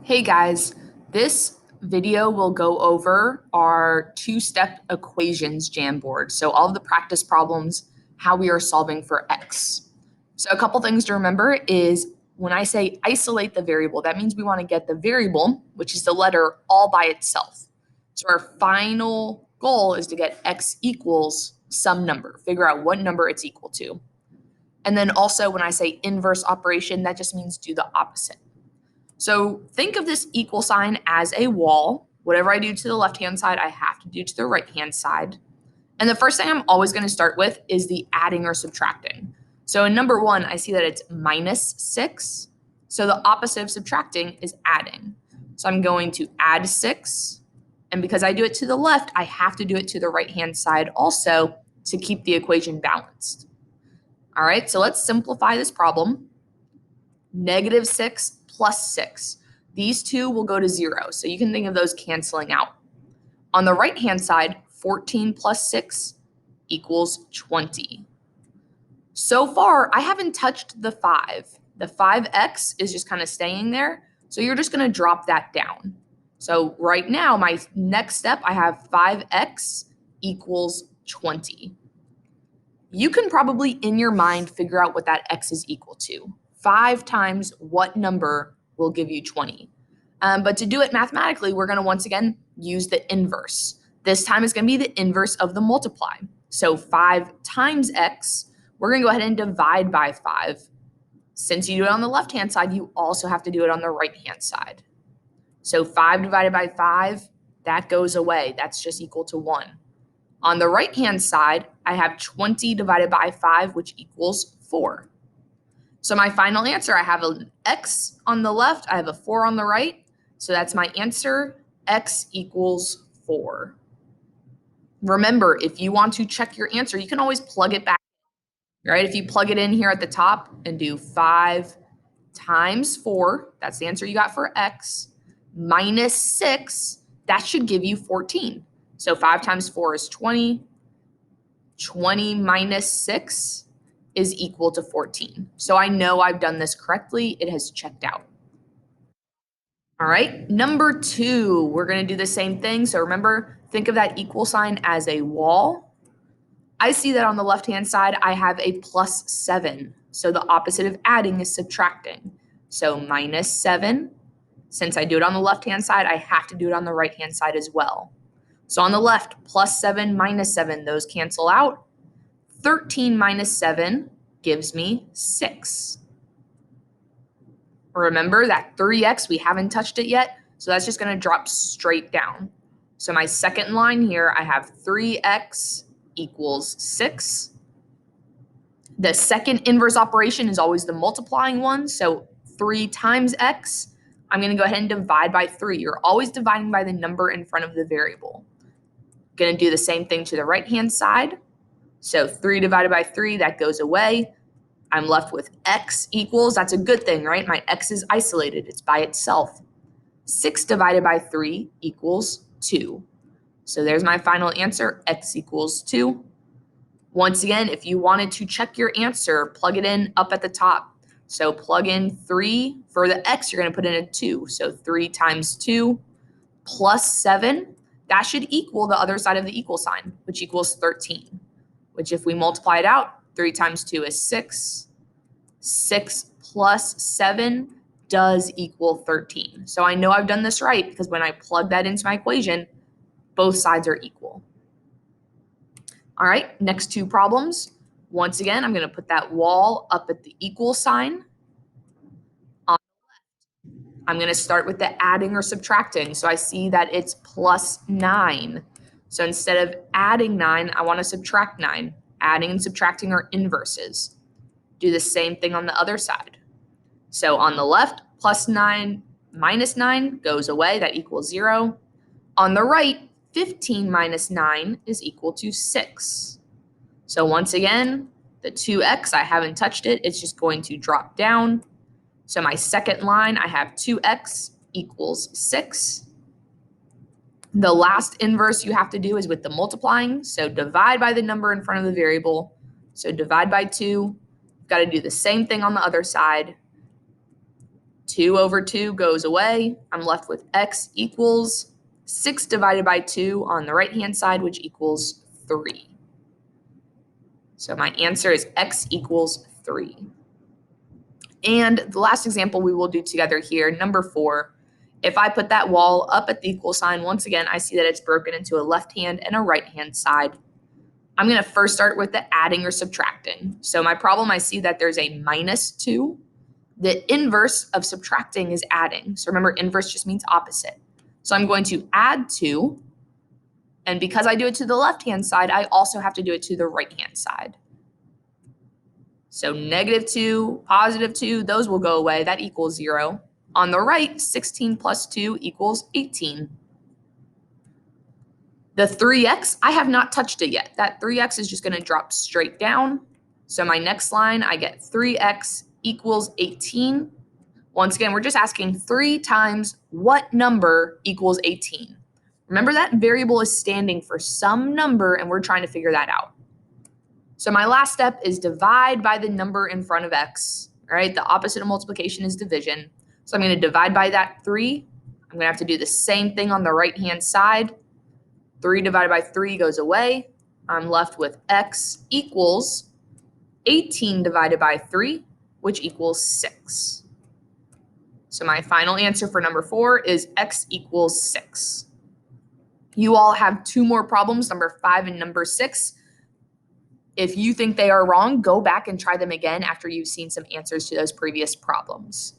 Hey guys, this video will go over our two-step equations Jamboard. So all of the practice problems, how we are solving for x. So a couple things to remember is when I say isolate the variable, that means we want to get the variable, which is the letter, all by itself. So our final goal is to get x equals some number, figure out what number it's equal to. And then also when I say inverse operation, that just means do the opposite. So think of this equal sign as a wall. Whatever I do to the left-hand side, I have to do to the right-hand side. And the first thing I'm always going to start with is the adding or subtracting. So in number one, I see that it's minus 6. So the opposite of subtracting is adding. So I'm going to add 6. And because I do it to the left, I have to do it to the right-hand side also to keep the equation balanced. All right, so let's simplify this problem. Negative 6 plus 6. These two will go to 0, so you can think of those canceling out. On the right-hand side, 14 plus 6 equals 20. So far, I haven't touched the 5. The 5x is just kind of staying there, so you're just going to drop that down. So right now, my next step, I have 5x equals 20. You can probably, in your mind, figure out what that x is equal to. 5 times what number will give you 20. But to do it mathematically, we're going to once again use the inverse. This time it's going to be the inverse of the multiply. So 5 times x, we're going to go ahead and divide by 5. Since you do it on the left-hand side, you also have to do it on the right-hand side. So 5 divided by 5, that goes away. That's just equal to 1. On the right-hand side, I have 20 divided by 5, which equals 4. So my final answer, I have an x on the left, I have a 4 on the right. So that's my answer, x equals 4. Remember, if you want to check your answer, you can always plug it back. Right? If you plug it in here at the top and do 5 times 4, that's the answer you got for x, minus 6, that should give you 14. So 5 times 4 is 20. 20 minus 6 is equal to 14. So I know I've done this correctly. It has checked out. All right, number 2, we're going to do the same thing. So remember, think of that equal sign as a wall. I see that on the left-hand side, I have a plus 7. So the opposite of adding is subtracting. So minus 7. Since I do it on the left-hand side, I have to do it on the right-hand side as well. So on the left, plus 7 minus 7, those cancel out. 13 minus 7 gives me 6. Remember that 3x, we haven't touched it yet, so that's just going to drop straight down. So my second line here, I have 3x equals 6. The second inverse operation is always the multiplying one, so 3 times x, I'm going to go ahead and divide by 3. You're always dividing by the number in front of the variable. Going to do the same thing to the right-hand side. So 3 divided by 3, that goes away. I'm left with x equals, that's a good thing, right? My x is isolated, it's by itself. 6 divided by 3 equals 2. So there's my final answer, x equals 2. Once again, if you wanted to check your answer, plug it in up at the top. So plug in 3. For the x, you're going to put in a 2. So 3 times 2 plus 7, that should equal the other side of the equal sign, which equals 13. Which if we multiply it out, 3 times 2 is 6. 6 plus 7 does equal 13. So I know I've done this right because when I plug that into my equation, both sides are equal. All right, next two problems. Once again, I'm going to put that wall up at the equal sign. On the left, I'm going to start with the adding or subtracting. So I see that it's plus 9. So instead of adding 9, I want to subtract 9. Adding and subtracting are inverses. Do the same thing on the other side. So on the left, plus 9 minus 9 goes away. That equals 0. On the right, 15 minus 9 is equal to 6. So once again, the 2x, I haven't touched it. It's just going to drop down. So my second line, I have 2x equals 6. The last inverse you have to do is with the multiplying. So divide by the number in front of the variable. So divide by 2. You've got to do the same thing on the other side. 2 over 2 goes away. I'm left with x equals 6 divided by 2 on the right-hand side, which equals 3. So my answer is x equals 3. And the last example we will do together here, number 4, if I put that wall up at the equal sign, once again, I see that it's broken into a left-hand and a right-hand side. I'm going to first start with the adding or subtracting. So my problem, I see that there's a minus 2. The inverse of subtracting is adding. So remember, inverse just means opposite. So I'm going to add 2. And because I do it to the left-hand side, I also have to do it to the right-hand side. So -2, +2, those will go away. That equals 0. On the right, 16 plus 2 equals 18. The 3x, I have not touched it yet. That 3x is just going to drop straight down. So my next line, I get 3x equals 18. Once again, we're just asking 3 times what number equals 18. Remember that variable is standing for some number, and we're trying to figure that out. So my last step is divide by the number in front of x. All right, the opposite of multiplication is division. So I'm going to divide by that 3. I'm going to have to do the same thing on the right-hand side. 3 divided by 3 goes away. I'm left with x equals 18 divided by 3, which equals 6. So my final answer for number 4 is x equals 6. You all have 2 more problems, number 5 and number 6. If you think they are wrong, go back and try them again after you've seen some answers to those previous problems.